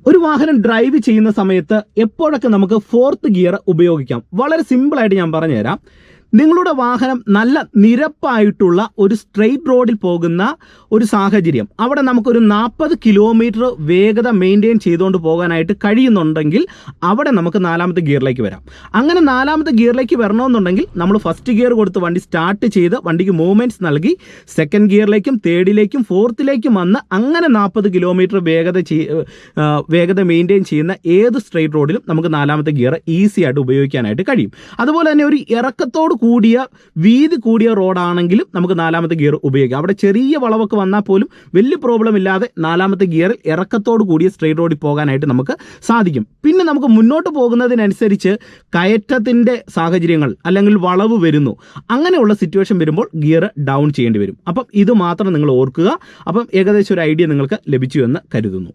ഒരു വാഹനം ഡ്രൈവ് ചെയ്യുന്ന സമയത്ത് എപ്പോഴൊക്കെ നമുക്ക് ഫോർത്ത് ഗിയർ ഉപയോഗിക്കാം? വളരെ സിമ്പിളായിട്ട് ഞാൻ പറഞ്ഞുതരാം. നിങ്ങളുടെ വാഹനം നല്ല നിരപ്പായിട്ടുള്ള ഒരു സ്ട്രെയിറ്റ് റോഡിൽ പോകുന്ന ഒരു സാഹചര്യം, അവിടെ നമുക്കൊരു 40 കിലോമീറ്റർ വേഗത മെയിൻറ്റെയിൻ ചെയ്തുകൊണ്ട് പോകാനായിട്ട് കഴിയുന്നുണ്ടെങ്കിൽ അവിടെ നമുക്ക് 4ാമത്തെ ഗിയറിലേക്ക് വരാം. അങ്ങനെ 4ാമത്തെ ഗിയറിലേക്ക് വരണമെന്നുണ്ടെങ്കിൽ നമ്മൾ ഫസ്റ്റ് ഗിയർ കൊടുത്ത് വണ്ടി സ്റ്റാർട്ട് ചെയ്ത് വണ്ടിക്ക് മൂവ്മെൻറ്റ്സ് നൽകി സെക്കൻഡ് ഗിയറിലേക്കും തേർഡിലേക്കും ഫോർത്തിലേക്കും വന്ന് അങ്ങനെ 40 കിലോമീറ്റർ വേഗത മെയിൻറ്റെയിൻ ചെയ്യുന്ന ഏത് സ്ട്രെയിറ്റ് റോഡിലും നമുക്ക് 4ാമത്തെ ഗിയർ ഈസി ആയിട്ട് ഉപയോഗിക്കാനായിട്ട് കഴിയും. അതുപോലെ തന്നെ ഒരു ഇറക്കത്തോട് കൂടിയ വീതി കൂടിയ റോഡാണെങ്കിലും നമുക്ക് 4ാമത്തെ ഗിയർ ഉപയോഗിക്കാം. അവിടെ ചെറിയ വളവൊക്കെ വന്നാൽ പോലും വലിയ പ്രോബ്ലം ഇല്ലാതെ 4ാമത്തെ ഗിയറിൽ ഇറക്കത്തോട് കൂടിയ സ്ട്രെയിറ്റ് റോഡിൽ പോകാനായിട്ട് നമുക്ക് സാധിക്കും. പിന്നെ നമുക്ക് മുന്നോട്ട് പോകുന്നതിനനുസരിച്ച് കയറ്റത്തിൻ്റെ സാഹചര്യങ്ങൾ അല്ലെങ്കിൽ വളവ് വരുന്നു, അങ്ങനെയുള്ള സിറ്റുവേഷൻ വരുമ്പോൾ ഗിയർ ഡൗൺ ചെയ്യേണ്ടി വരും. അപ്പം ഇത് മാത്രം നിങ്ങൾ ഓർക്കുക. അപ്പം ഏകദേശം ഒരു ഐഡിയ നിങ്ങൾക്ക് ലഭിച്ചു എന്ന് കരുതുന്നു.